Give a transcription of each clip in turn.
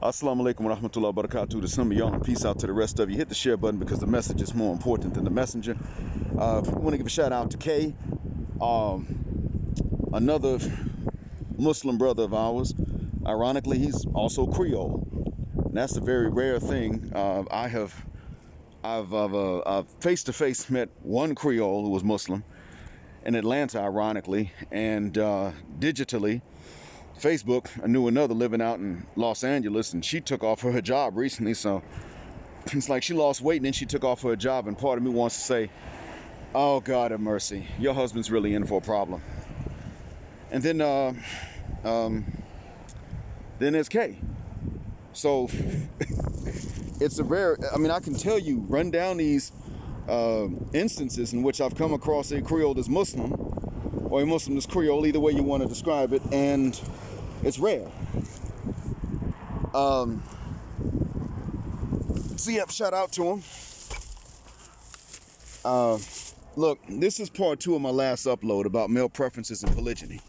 Assalamu alaikum wa rahmatullahi wa barakatuh to some of y'all, and peace out to the rest of you. Hit the share button because the message is more important than the messenger. I want to give a shout out to Kay, another Muslim brother of ours. Ironically, he's also Creole, and that's a very rare thing. I've face-to-face met one Creole who was Muslim in Atlanta, ironically, and digitally, Facebook, I knew another living out in Los Angeles, and she took off her hijab recently, so it's like she lost weight and then she took off her hijab, and part of me wants to say, oh God have mercy, your husband's really in for a problem. And then there's Kay. So it's a rare, I can tell you, run down these instances in which I've come across a Creole that's Muslim, or a Muslim that's Creole, either way you want to describe it, and it's rare. So yep, shout out to him. Look, this is part 2 of my last upload about male preferences and polygyny.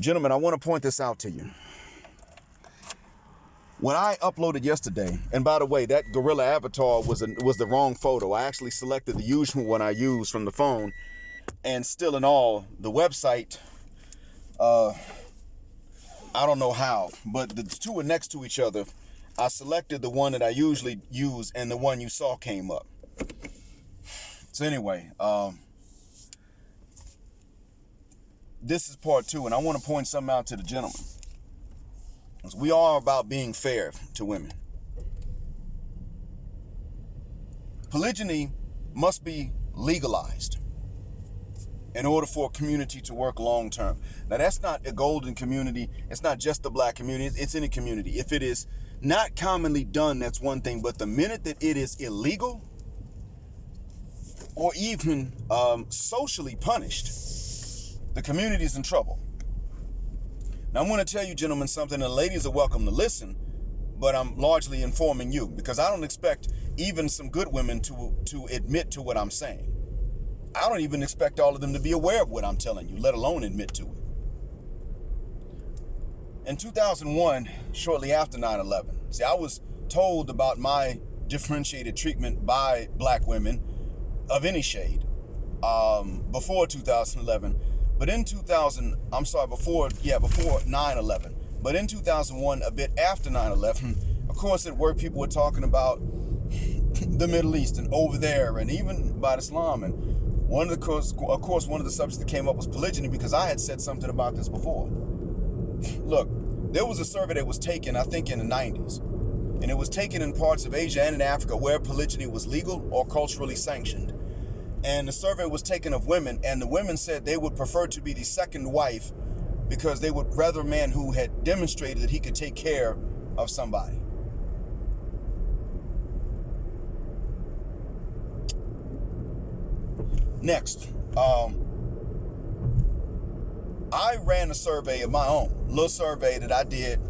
Gentlemen, I want to point this out to you. When I uploaded yesterday, and by the way, that gorilla avatar was the wrong photo. I actually selected the usual one I use from the phone, and still in all, the website, I don't know how, but the two are next to each other. I selected the one that I usually use, and the one you saw came up. So anyway, this is part 2, and I want to point something out to the gentleman. We are about being fair to women. Polygyny must be legalized in order for a community to work long term. Now, that's not a golden community. It's not just the black community. It's any community. If it is not commonly done, that's one thing. But the minute that it is illegal or even socially punished, the community is in trouble. Now, I'm going to tell you, gentlemen, something, and ladies are welcome to listen, but I'm largely informing you because I don't expect even some good women to admit to what I'm saying. I don't even expect all of them to be aware of what I'm telling you, let alone admit to it. In 2001, shortly after 9/11, see, I was told about my differentiated treatment by black women of any shade before 2011. But in before 9/11. But in 2001, a bit after 9/11, of course, at work, people were talking about the Middle East and over there, and even about Islam. And one of the subjects that came up was polygyny, because I had said something about this before. Look, there was a survey that was taken, I think, in the 90s, and it was taken in parts of Asia and in Africa where polygyny was legal or culturally sanctioned. And the survey was taken of women, and the women said they would prefer to be the second wife because they would rather a man who had demonstrated that he could take care of somebody. Next, I ran a survey of my own, little survey that I did,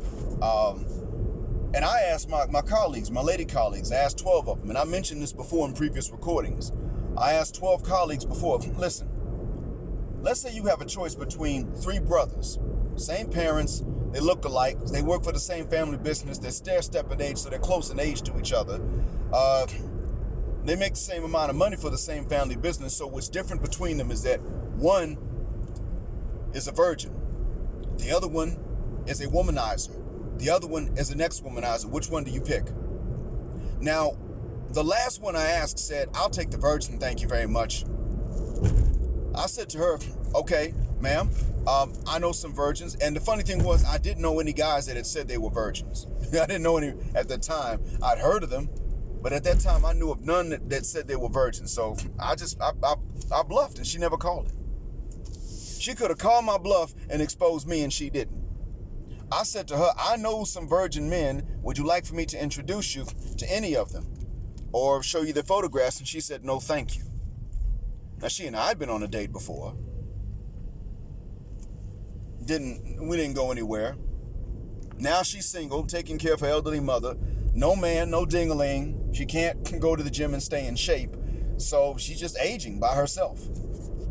and I asked my colleagues, my lady colleagues, I asked 12 of them, and I mentioned this before in previous recordings. I asked 12 colleagues before, listen, let's say you have a choice between 3 brothers, same parents, they look alike, they work for the same family business, they're stair-step in age, so they're close in age to each other. They make the same amount of money for the same family business, so what's different between them is that one is a virgin, the other one is a womanizer, the other one is an ex-womanizer. Which one do you pick? Now, the last one I asked said, I'll take the virgin, thank you very much. I said to her, okay, ma'am, I know some virgins. And the funny thing was, I didn't know any guys that had said they were virgins. I didn't know any at the time. I'd heard of them, but at that time I knew of none that said they were virgins. So I bluffed, and she never called it. She could have called my bluff and exposed me, and she didn't. I said to her, I know some virgin men. Would you like for me to introduce you to any of them or show you their photographs? And she said, no, thank you. Now, she and I had been on a date before. We didn't go anywhere. Now she's single, taking care of her elderly mother. No man, no ding-a-ling. She can't go to the gym and stay in shape. So she's just aging by herself.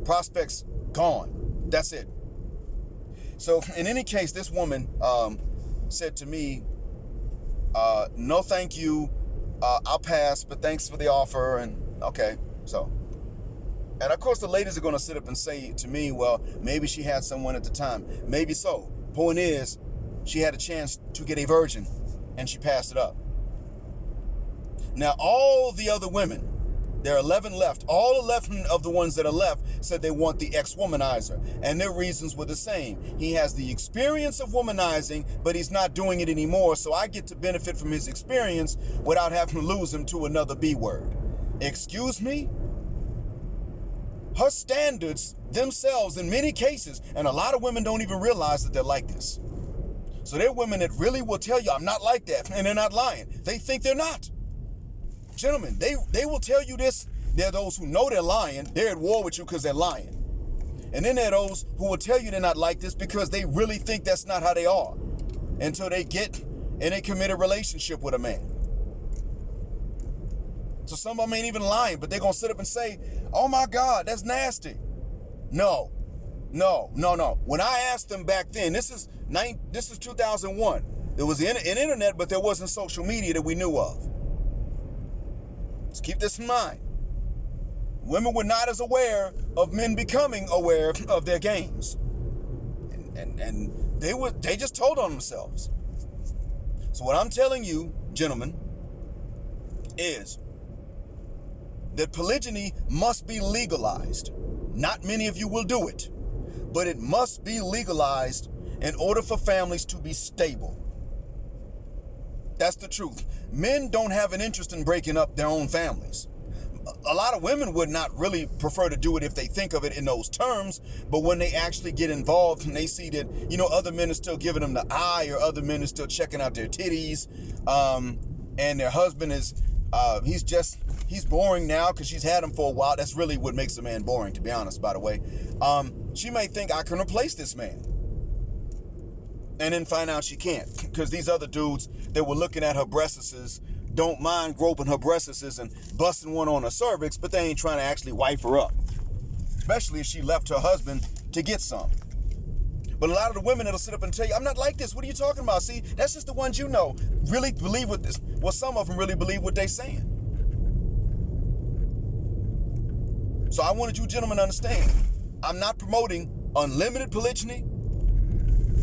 Prospects gone. That's it. So in any case, this woman said to me, No, thank you. I'll pass, but thanks for the offer. And okay, so. And of course, the ladies are going to sit up and say to me, well, maybe she had someone at the time. Maybe so. Point is, she had a chance to get a virgin, and she passed it up. Now, all the other women, there are 11 left. All 11 of the ones that are left said they want the ex-womanizer, and their reasons were the same. He has the experience of womanizing, but he's not doing it anymore, so I get to benefit from his experience without having to lose him to another B word. Excuse me? Her standards themselves, in many cases, and a lot of women don't even realize that they're like this. So they're women that really will tell you, I'm not like that, and they're not lying. They think they're not. Gentlemen, they will tell you this. There are those who know they're lying. They're at war with you because they're lying. And then there are those who will tell you they're not like this because they really think that's not how they are until they get in a committed relationship with a man. So some of them ain't even lying, but they're going to sit up and say, oh my God, that's nasty. No. When I asked them back then, this is 2001. There was an internet, but there wasn't social media that we knew of. Let's keep this in mind. Women were not as aware of men becoming aware of their games. And they just told on themselves. So what I'm telling you, gentlemen, is that polygyny must be legalized. Not many of you will do it, but it must be legalized in order for families to be stable. That's the truth. Men don't have an interest in breaking up their own families. A lot of women would not really prefer to do it if they think of it in those terms, but when they actually get involved and they see that, other men are still giving them the eye, or other men are still checking out their titties, and their husband is, he's boring now because she's had him for a while. That's really what makes a man boring, to be honest, by the way. She may think I can replace this man. And then find out she can't, because these other dudes that were looking at her breastises don't mind groping her breastises and busting one on her cervix, but they ain't trying to actually wipe her up, especially if she left her husband to get some. But a lot of the women that'll sit up and tell you, I'm not like this. What are you talking about? See, that's just the ones you know really believe what this. Well, some of them really believe what they're saying. So I wanted you gentlemen to understand, I'm not promoting unlimited polygyny,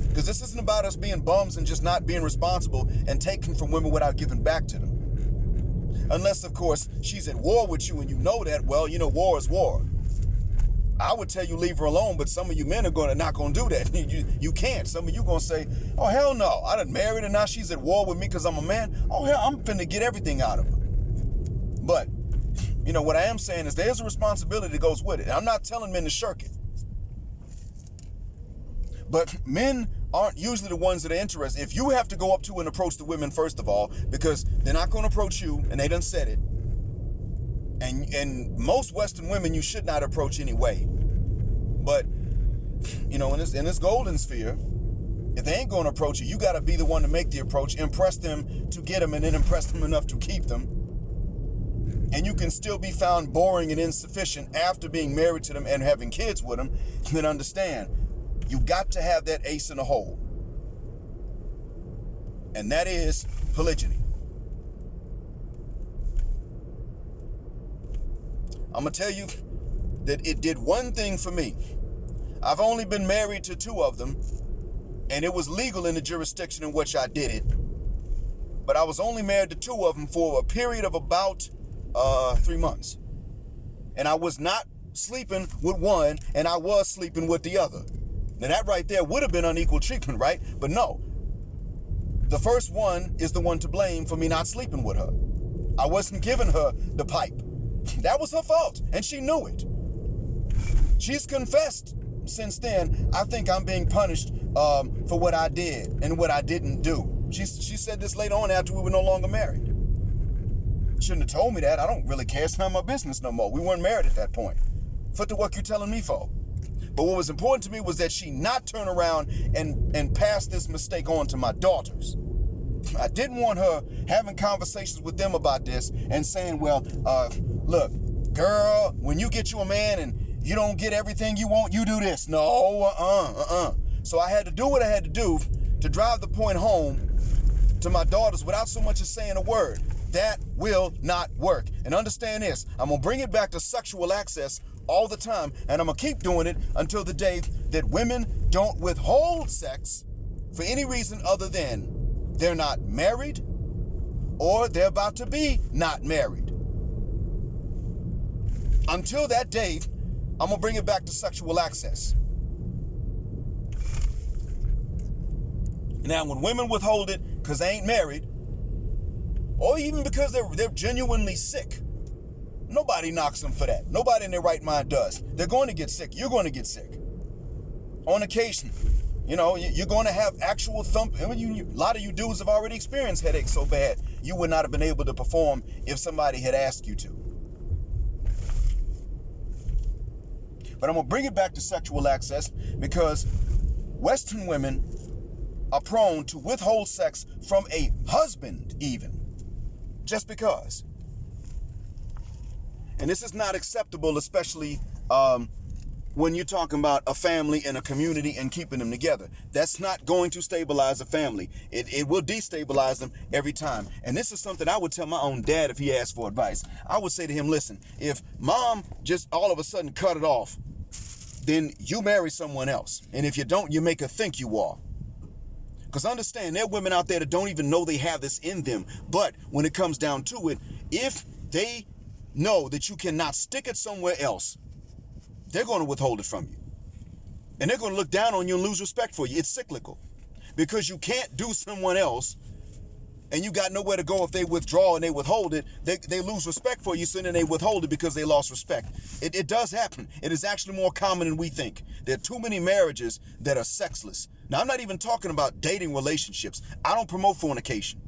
because this isn't about us being bums and just not being responsible and taking from women without giving back to them. Unless, of course, she's at war with you and you know that, well, war is war. I would tell you leave her alone, but some of you men are not going to do that. You can't. Some of you going to say, oh, hell no. I done married her, now she's at war with me because I'm a man. Oh, hell, I'm finna get everything out of her. But, what I am saying is there's a responsibility that goes with it. I'm not telling men to shirk it. But men aren't usually the ones that are interested. If you have to go up to and approach the women, first of all, because they're not going to approach you, and they done said it. And most Western women you should not approach anyway. But, in this golden sphere, if they ain't going to approach you, you got to be the one to make the approach, impress them to get them, and then impress them enough to keep them. And you can still be found boring and insufficient after being married to them and having kids with them. Then understand, you got to have that ace in the hole. And that is polygyny. I'm going to tell you that it did one thing for me. I've only been married to 2 of them, and it was legal in the jurisdiction in which I did it. But I was only married to 2 of them for a period of about 3 months. And I was not sleeping with one, and I was sleeping with the other. Now that right there would have been unequal treatment, right? But no. The first one is the one to blame for me not sleeping with her. I wasn't giving her the pipe. That was her fault, and she knew it. She's confessed since then. I think I'm being punished for what I did and what I didn't do. She said this later on after we were no longer married. Shouldn't have told me that. I don't really care. It's not my business no more. We weren't married at that point. What the fuck you telling me for? But what was important to me was that she not turn around and pass this mistake on to my daughters. I didn't want her having conversations with them about this and saying, well, look, girl, when you get you a man and you don't get everything you want, you do this. No, So I had to do what I had to do to drive the point home to my daughters without so much as saying a word. That will not work. And understand this, I'm going to bring it back to sexual access all the time, and I'm going to keep doing it until the day that women don't withhold sex for any reason other than they're not married or they're about to be not married. Until that day, I'm going to bring it back to sexual access. Now, when women withhold it because they ain't married, or even because they're genuinely sick, nobody knocks them for that. Nobody in their right mind does. They're going to get sick. You're going to get sick. On occasion, you're going to have actual thump. A lot of you dudes have already experienced headaches so bad you would not have been able to perform if somebody had asked you to. But I'm going to bring it back to sexual access because Western women are prone to withhold sex from a husband even, just because. And this is not acceptable, especially when you're talking about a family and a community and keeping them together. That's not going to stabilize a family. It will destabilize them every time. And this is something I would tell my own dad if he asked for advice. I would say to him, listen, if mom just all of a sudden cut it off, then you marry someone else. And if you don't, you make her think you are. Because understand, there are women out there that don't even know they have this in them. But when it comes down to it, if they know that you cannot stick it somewhere else, they're going to withhold it from you. And they're going to look down on you and lose respect for you. It's cyclical. Because you can't do someone else and you got nowhere to go. If they withdraw and they withhold it, they lose respect for you, so then they withhold it because they lost respect. It does happen. It is actually more common than we think. There are too many marriages that are sexless. Now, I'm not even talking about dating relationships. I don't promote fornication.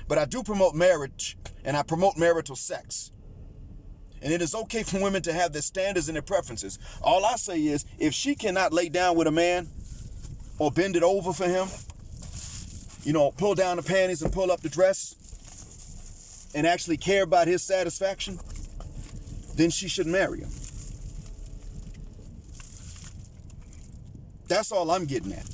But I do promote marriage, and I promote marital sex. And it is okay for women to have their standards and their preferences. All I say is, if she cannot lay down with a man or bend it over for him, pull down the panties and pull up the dress and actually care about his satisfaction, then she should marry him. That's all I'm getting at.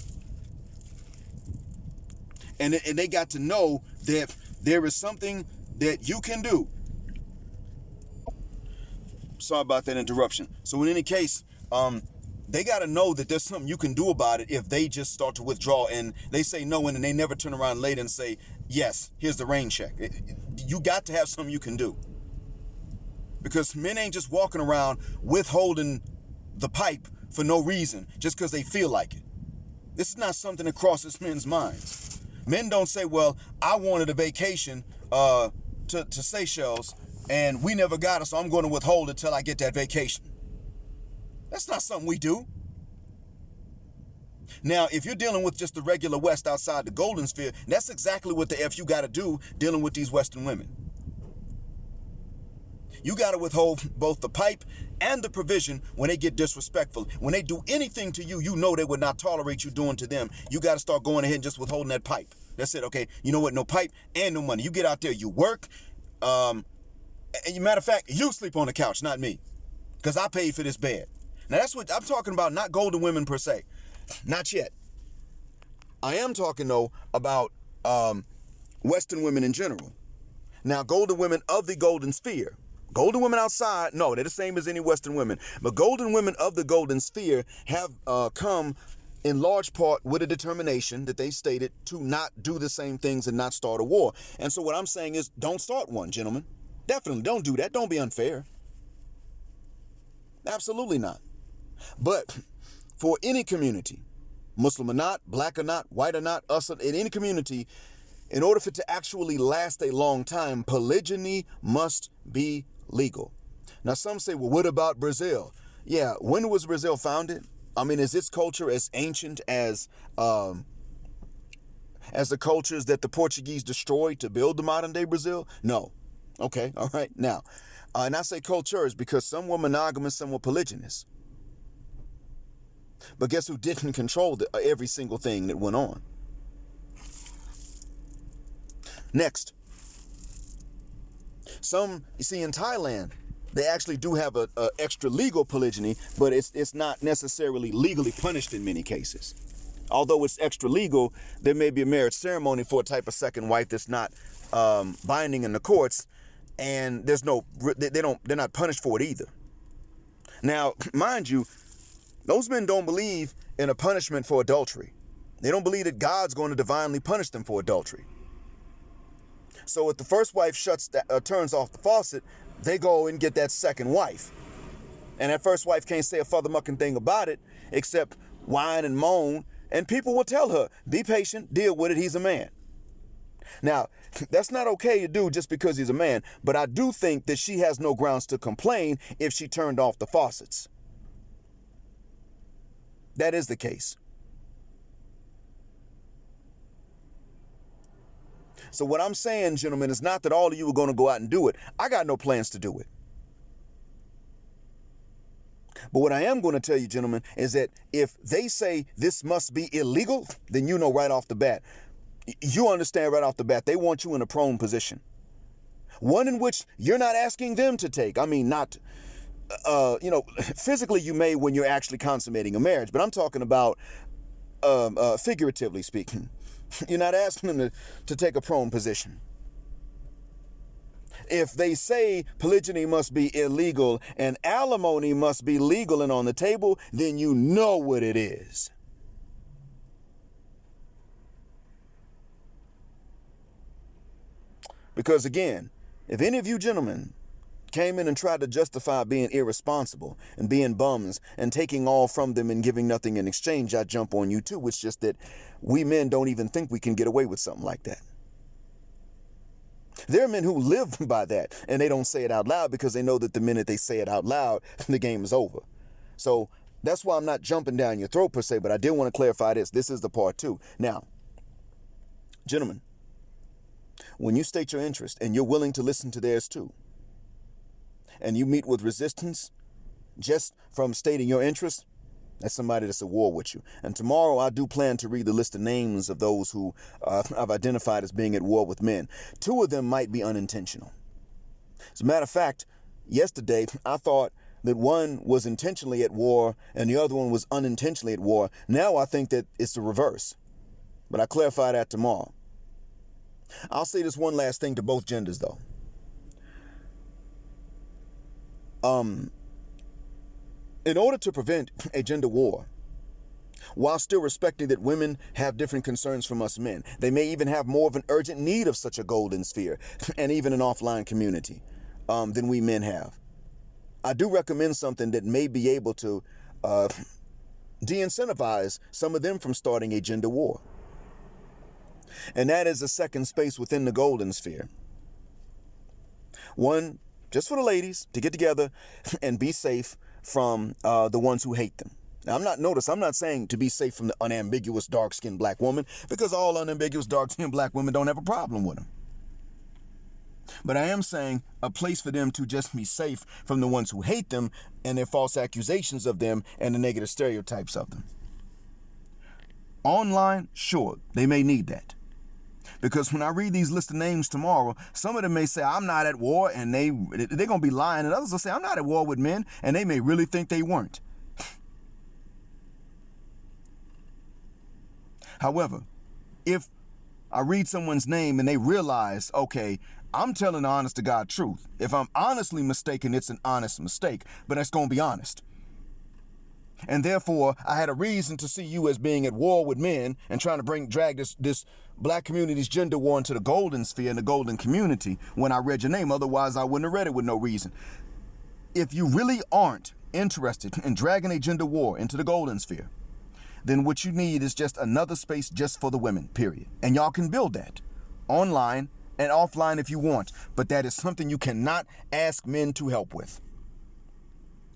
And they got to know that there is something that you can do. Sorry about that interruption. So in any case, they got to know that there's something you can do about it if they just start to withdraw and they say no, and then they never turn around later and say, yes, here's the rain check. You got to have something you can do. Because men ain't just walking around withholding the pipe for no reason, just because they feel like it. This is not something that crosses men's minds. Men don't say, well, I wanted a vacation to Seychelles, and we never got it, so I'm going to withhold it till I get that vacation. That's not something we do. Now, if you're dealing with just the regular West outside the golden sphere, that's exactly what the F you got to do dealing with these Western women. You got to withhold both the pipe and the provision when they get disrespectful. When they do anything to you, you know they would not tolerate you doing to them. You got to start going ahead and just withholding that pipe. That's it, okay? You know what? No pipe and no money. You get out there, you work. And matter of fact, you sleep on the couch, not me. Because I paid for this bed. Now, that's what I'm talking about, not golden women per se. Not yet. I am talking, though, about Western women in general. Now, golden women of the golden sphere. Golden women outside, no, they're the same as any Western women. But golden women of the golden sphere have come in large part with a determination that they stated to not do the same things and not start a war. And so what I'm saying is, don't start one, gentlemen. Definitely don't do that. Don't be unfair. Absolutely not. But for any community, Muslim or not, black or not, white or not, us in any community, in order for it to actually last a long time, polygyny must be legal. Now, some say, well, what about Brazil? Yeah, when was Brazil founded? I mean, is its culture as ancient as the cultures that the Portuguese destroyed to build the modern day Brazil? No. Okay, all right. Now, and I say cultures because some were monogamous, some were polygynous. But guess who didn't control every single thing that went on? Next. Some, you see, in Thailand, they actually do have a extra legal polygyny, but it's not necessarily legally punished in many cases. Although it's extra legal, there may be a marriage ceremony for a type of second wife that's not binding in the courts, and they're not punished for it either. Now, mind you, those men don't believe in a punishment for adultery. They don't believe that God's going to divinely punish them for adultery. So if the first wife turns off the faucet, they go and get that second wife. And that first wife can't say a furthermucking thing about it except whine and moan. And people will tell her, be patient, deal with it, he's a man. Now, that's not okay to do just because he's a man, but I do think that she has no grounds to complain if she turned off the faucets. That is the case. So what I'm saying, gentlemen, is not that all of you are going to go out and do it. I got no plans to do it. But what I am going to tell you, gentlemen, is that if they say this must be illegal, then you know right off the bat. You understand right off the bat, they want you in a prone position. One in which you're not asking them to take. I mean, not, physically you may when you're actually consummating a marriage, but I'm talking about figuratively speaking. You're not asking them to take a prone position. If they say polygyny must be illegal and alimony must be legal and on the table, then you know what it is. Because again, if any of you gentlemen came in and tried to justify being irresponsible and being bums and taking all from them and giving nothing in exchange, I jump on you too. It's just that we men don't even think we can get away with something like that. There are men who live by that, and they don't say it out loud because they know that the minute they say it out loud, the game is over. So that's why I'm not jumping down your throat per se, but I did want to clarify this. This is the part two. Now, gentlemen, when you state your interest and you're willing to listen to theirs too, and you meet with resistance just from stating your interest, that's somebody that's at war with you. And tomorrow I do plan to read the list of names of those who I've identified as being at war with men. 2 of them might be unintentional. As a matter of fact, yesterday I thought that one was intentionally at war and the other one was unintentionally at war. Now I think that it's the reverse. But I clarify that tomorrow. I'll say this one last thing to both genders though. In order to prevent a gender war, while still respecting that women have different concerns from us men, they may even have more of an urgent need of such a golden sphere and even an offline community than we men have. I do recommend something that may be able to de-incentivize some of them from starting a gender war. And that is a second space within the golden sphere. One, just for the ladies to get together and be safe from the ones who hate them. Now, I'm not saying to be safe from the unambiguous dark-skinned black woman, because all unambiguous dark-skinned black women don't have a problem with them. But I am saying a place for them to just be safe from the ones who hate them and their false accusations of them and the negative stereotypes of them. Online, sure, they may need that. Because when I read these list of names tomorrow, some of them may say, I'm not at war, and they're going to be lying. And others will say, I'm not at war with men, and they may really think they weren't. However, if I read someone's name and they realize, okay, I'm telling the honest to God truth. If I'm honestly mistaken, it's an honest mistake, but it's going to be honest. And therefore, I had a reason to see you as being at war with men and trying to drag this black community's gender war into the golden sphere and the golden community when I read your name. Otherwise, I wouldn't have read it with no reason. If you really aren't interested in dragging a gender war into the golden sphere, then what you need is just another space just for the women, period. And y'all can build that online and offline if you want. But that is something you cannot ask men to help with.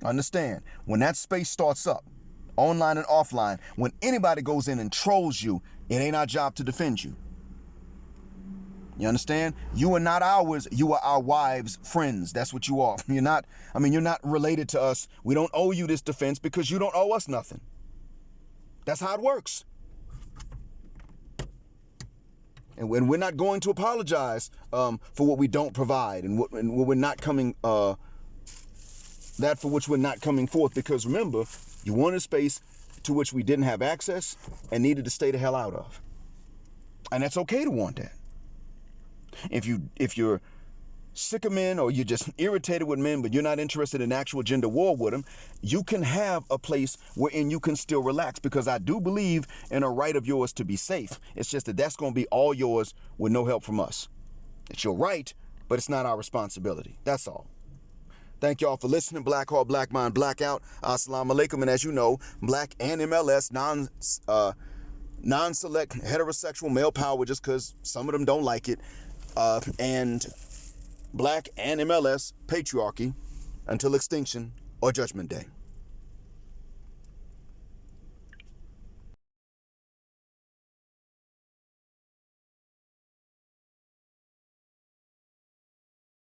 Understand, when that space starts up, online and offline, when anybody goes in and trolls you, it ain't our job to defend you. You understand? You are not ours. You are our wives' friends. That's what you are. You're not related to us. We don't owe you this defense because you don't owe us nothing. That's how it works. And when we're not going to apologize for what we don't provide and what we're not coming that for which we're not coming forth, because remember, you wanted space, to which we didn't have access and needed to stay the hell out of. And that's okay to want that. If you're sick of men, or you're just irritated with men, but you're not interested in actual gender war with them, you can have a place wherein you can still relax, because I do believe in a right of yours to be safe. It's just that that's going to be all yours with no help from us. It's your right, but it's not our responsibility. That's all. Thank y'all for listening. Black Heart, Black Mind, Blackout. Assalamu alaikum. And as you know, Black and MLS, non-select heterosexual male power, just because some of them don't like it. And Black and MLS, patriarchy, until extinction or judgment day.